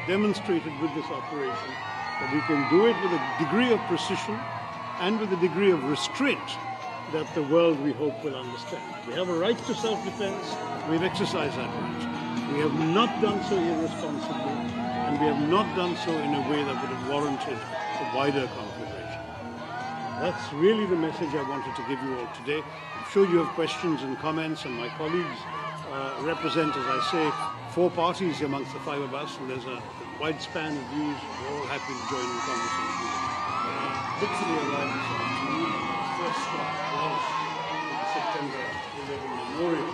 demonstrated with this operation that we can do it with a degree of precision and with a degree of restraint that the world, we hope, will understand. We have a right to self-defense. We've exercised that right. We have not done so irresponsibly, and we have not done so in a way that would have warranted a wider conflagration. That's really the message I wanted to give you all today. I'm sure you have questions and comments, and my colleagues represent, as I say, 4 parties amongst the 5 of us, and there's a wide span of views. We're all happy to join in conversation. Literally arrived this afternoon. The first stop was the September 11 memorial.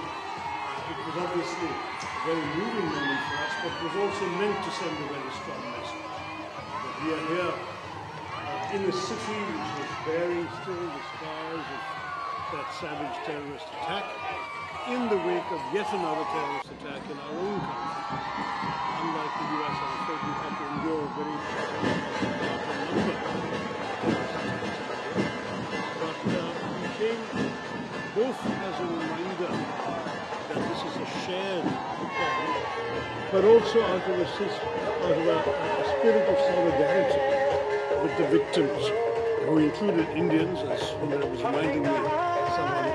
It was obviously a very moving moment for us, but was also meant to send a very strong message. That we are here in a city which is bearing still the scars of that savage terrorist attack, in the wake of yet another terrorist attack in our own country. Unlike the US, I'm afraid we've had to endure a very larger number of terrorist attacks. But we came both as a reminder that this is a shared problem, but also out of a spirit of solidarity with the victims, who included Indians, as was reminding me, someone,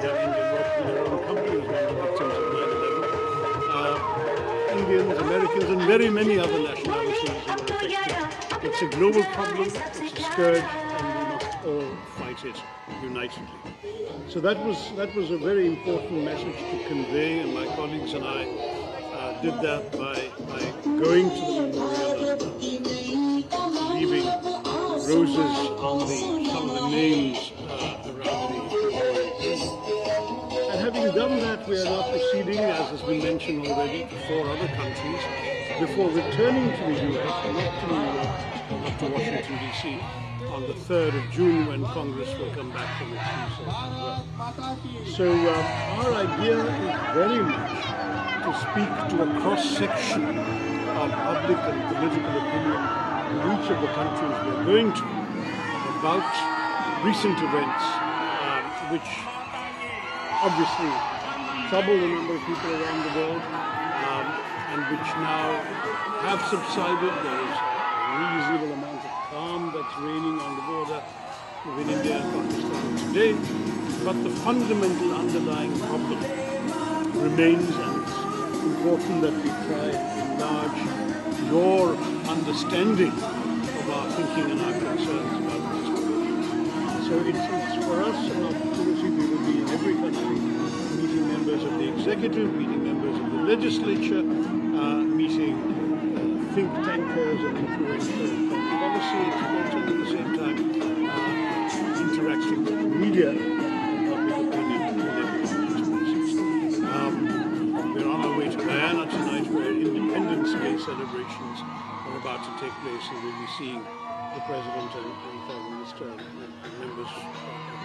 young Indian working in their own company was one of the victims of 9/11. Indians, Americans, and very many other nationalities who were affected. It's a global problem, it's a scourge, and we must all fight it unitedly. So that was a very important message to convey, and my colleagues and I did that by going to the memorial and leaving roses on some of the names around the memorial. And having done that, we are now proceeding, as has been mentioned already, to 4 other countries before returning to the US, not to New York, not to Washington, D.C., on the 3rd of June, when Congress will come back from its recess as well. So our idea is very much to speak to a cross-section of public and political opinion in each of the countries we're going to about recent events which obviously trouble a number of people around the world and which now have subsided. There is a reasonable amount of calm that's reigning on the border between India and Pakistan today, but the fundamental underlying problem remains, and it's important that we try and enlarge your understanding of our thinking and our concerns about this. So it's for us an opportunity. We will be in every country, meeting members of the executive, meeting members of the legislature, meeting think tankers and influential policy experts, and at the same time interacting with the media and public opinion in every spaces. We're on our way to Guyana tonight, where Independence Day celebrations are about to take place, and we'll be seeing the President and Prime Minister and members of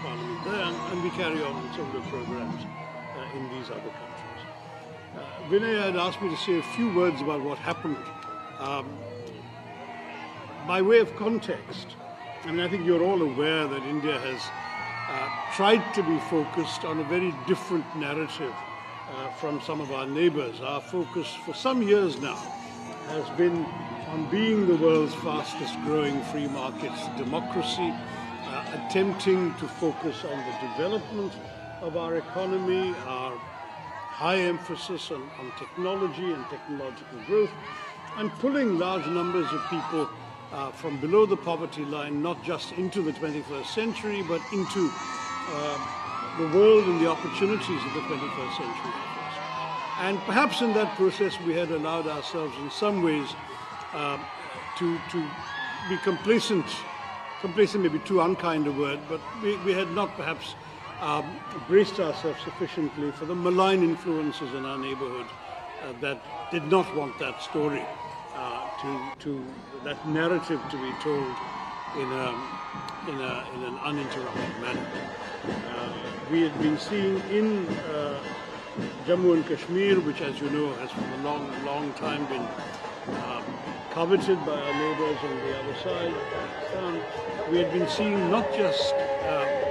Parliament there, and we carry on with similar programs in these other countries. Vinay had asked me to say a few words about what happened. By way of context, I mean, I think you're all aware that India has tried to be focused on a very different narrative from some of our neighbors. Our focus for some years now has been on being the world's fastest growing free markets democracy, attempting to focus on the development of our economy, our high emphasis on technology and technological growth, and pulling large numbers of people from below the poverty line, not just into the 21st century, but into the world and the opportunities of the 21st century. And perhaps in that process we had allowed ourselves in some ways to be complacent may be too unkind a word, but we had not perhaps braced ourselves sufficiently for the malign influences in our neighborhood that did not want that story, to that narrative to be told in an uninterrupted manner. We had been seeing in Jammu and Kashmir, which, as you know, has for a long time been coveted by our neighbors on the other side of Pakistan. We had been seeing not just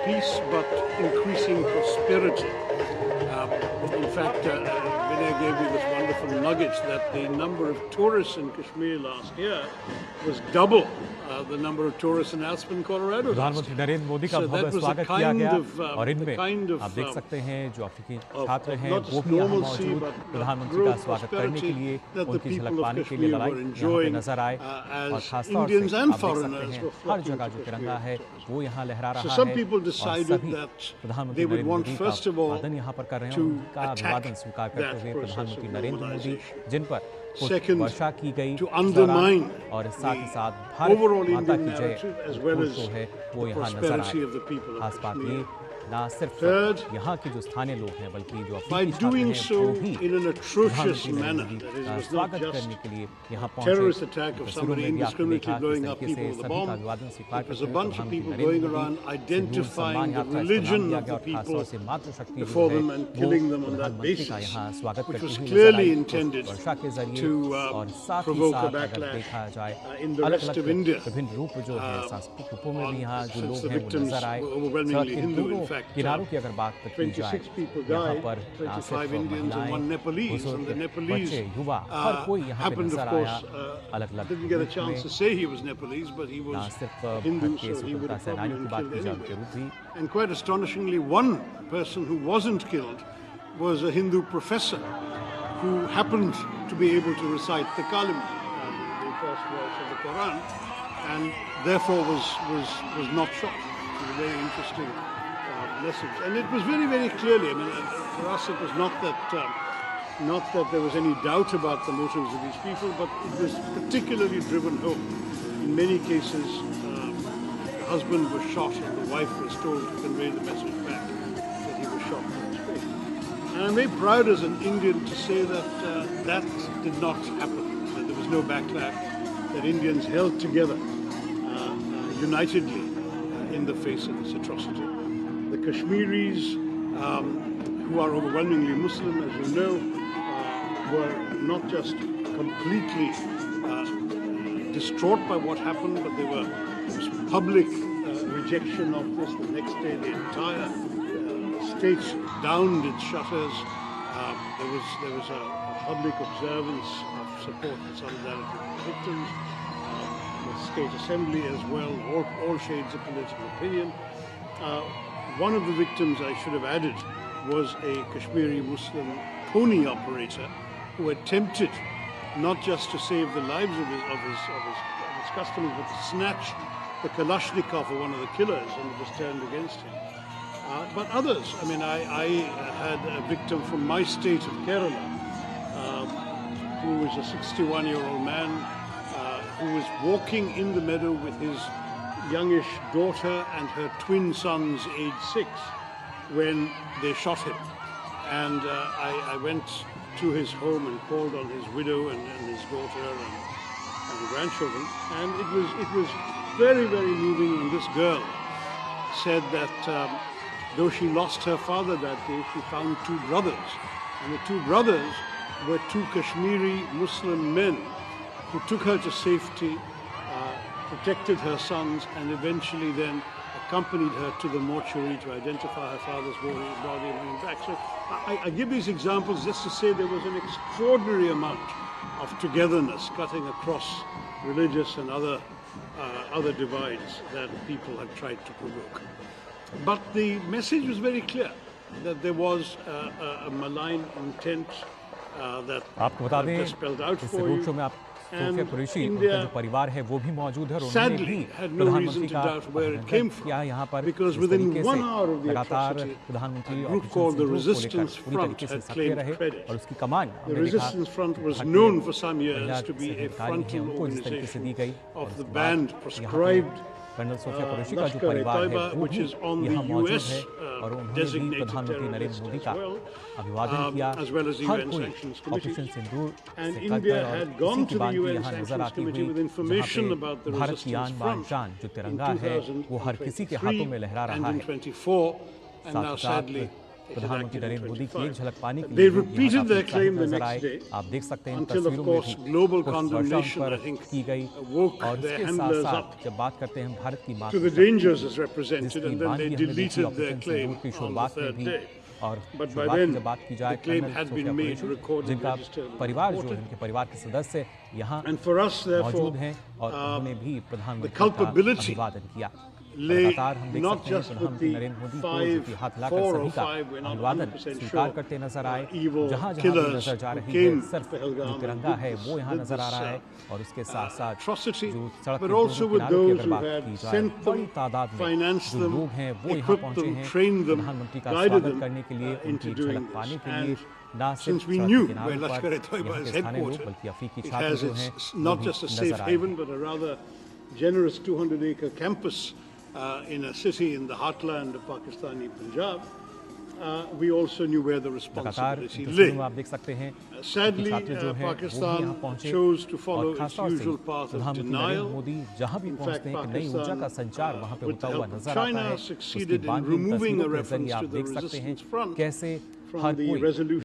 peace, but increasing prosperity. In fact, Vinay gave me this one wonderful nugget that the number of tourists in Kashmir last year was double the number of tourists in Aspen, Colorado. प्रधानमंत्री नरेंद्र मोदी का भव्य स्वागत किया गया और इनमें आप देख सकते हैं जो अफ्रीकी छात्र हैं वो भी यहाँ मौजूद प्रधानमंत्री का स्वागत करने के लिए उनकी झलक पाने के लिए लड़ाई यहाँ पे नजर आए और खासतौर से आप देख सकते हैं हर जगह जो तिरंगा है वो यहाँ लहरा रहा है और सभी प्रधानमंत्री नरेंद्र मोदी का अभिवादन यहाँ पर कर रहे हैं उनका अभिवादन स्वीकार करते हुए प्रधानमंत्री नरेंद्र मोदी जिन पर वर्षा की गई और साथ ही साथ भारत माता की जय है वो यहाँ नजर आए। खास बात ये ना सिर्फ यहाँ के जो स्थानीय लोग हैं बल्कि जो स्वागत करने के लिए यहाँ पहुंचे तस्वीरों में भी आपने देखा किस तरीके से सभी का अभिवादन स्वीकार करते हुए प्रधानमंत्री सम्मान यात्रा गया और खासतौर से मातृशक्ति जो है वो प्रधानमंत्री का यहाँ स्वागत करते हुए वर्षा के जरिए और साथ ही साथ अगर देखा जाए अलग अलग विभिन्न रूप जो है सांस्कृतिक रूपों में भी यहाँ जो लोग हैं वो नजर आए। सड़क के दोनों किनारों की अगर बात की जाए यहाँ पर ना सिर्फ महिलाएं बुजुर्ग बच्चे युवा हर कोई यहाँ पे नजर आया अलग अलग ना सिर्फ भारत के स्वतंत्रता सेनानियों की बात की जाए उनके रूप भी। And quite astonishingly, one person who wasn't killed was a Hindu professor who happened to be able to recite the Kalima, the first verse of the Quran, and therefore was not shot. It was a very interesting message, and it was very, very clearly. I mean, for us, it was not that there was any doubt about the motives of these people, but it was particularly driven home. In many cases, the husband was shot, and the wife was told to convey the message back that he was shot in his face. And I'm very proud as an Indian to say that that did not happen. That there was no backlash. That Indians held together unitedly in the face of this atrocity. The Kashmiris, who are overwhelmingly Muslim, as you know, were not just completely distraught by what happened, but there was public rejection of this. The next day, the entire state downed its shutters. There was a public observance of support and solidarity for the victims. The state assembly as well, all shades of political opinion. One of the victims, I should have added, was a Kashmiri Muslim pony operator who attempted not just to save the lives of his customers, but to snatch the Kalashnikov of one of the killers, and it was turned against him. But others, I mean, I had a victim from my state of Kerala, who was a 61-year-old man who was walking in the meadow with his youngish daughter and her twin sons aged 6 when they shot him. And I went to his home and called on his widow and his daughter and grandchildren, and it was very, very moving. And this girl said that though she lost her father that day, she found 2 brothers, and the 2 brothers were 2 Kashmiri Muslim men who took her to safety, protected her sons, and eventually then accompanied her to the mortuary to identify her father's body and bring him back. So I give these examples just to say there was an extraordinary amount of togetherness cutting across religious and other divides that people had tried to provoke. But the message was very clear that there was a malign intent that I spelled out for you. Sofia Qureshi उनका जो परिवार है वो भी मौजूद है और उन्होंने भी प्रधानमंत्री का अभिनंदन किया यहाँ पर इस तरीके से लगातार प्रधानमंत्री और पूरी तरीके से सक्रिय रहे और उसकी कमान हमने देखा अधिकारी हैं उनको जिस तरीके से दी गई और कर्नल सोफिया कुरैशी का जो परिवार है वो भी यहाँ मौजूद है और उन्होंने भी प्रधानमंत्री नरेंद्र मोदी का अभिवादन किया। हर कोई ऑपरेशन सिंदूर से कलकर और इसी की बात भी यहाँ नजर आती हुई जहाँ पे भारत की आन बान शान जो तिरंगा है वो हर किसी के हाथों में लहरा रहा है। साथ ही साथ प्रधानमंत्री नरेंद्र मोदी की एक झलक पाने के लिए नजर आए। आप देख सकते हैं इन तस्वीरों में भी कुछ वर्षा पर की गई और इसके साथ साथ जब बात करते हैं भारत की मातृशक्ति जिसकी बात की हमने देखी ऑपरेशन सिंदूर की शुरुआत में भी और But by शुरुआत की then, जब बात की the जाए claim colonel had Sofia been made, Qureshi, recorded, जिनका registered, and परिवार जो है, reported. उनके परिवार के सदस्य यहाँ And for us, therefore, मौजूद हैं और उन्होंने भी the प्रधानमंत्री का culpability अभिवादन किया। lay लगातार हम देख not सकते हैं just with प्रधानमंत्री the नरेंद्र मोदी को जो कि हाथ हिलाकर 4 or सभी का 5, we're not अभिवादन 100% स्वीकार sure, करते नजर आए। evil जहां जहां भी killers नजर जा who रही है, came सिर्फ to Pahalgam जो and तिरंगा did है this- वो यहाँ did नजर आ this, रहा है और उसके साथ साथ atrocity, जो सड़क but के also दोनों with किनारों की those अगर who बात had की जाए, sent them, बड़ी तादाद में financed जो them, लोग हैं वो यहाँ equipped पहुंचे them, हैं trained them, प्रधानमंत्री का guided स्वागत them करने के लिए, into उनकी एक doing झलक this. पाने के लिए And ना सिर्फ since we सड़क knew के where किनारों Lashkar पर e-Toiba यहाँ is के स्थानीय लोग headquartered, बल्कि अफ्रीकी it छात्र has जो हैं its वो not भी just a नजर safe आए haven, हैं। but a rather generous 200-acre campus in a city in the heartland of Pakistani Punjab. We also knew where the लगातार responsibility तस्वीरों lay. में आप देख सकते हैं Sadly, छात्र जो हैं वो भी Pakistan यहाँ पहुंचे chose to follow और its खासतौर से usual path of प्रधानमंत्री नरेंद्र denial. मोदी जहाँ भी In पहुंचते fact, हैं कि नई ऊर्जा का संचार वहाँ पे with होता the हुआ help of नजर आता China, है। उसकी succeeded in बानगी removing a तस्वीरों के reference जरिए to आप the देख सकते हैं resistance front कैसे from हर the कोई resolution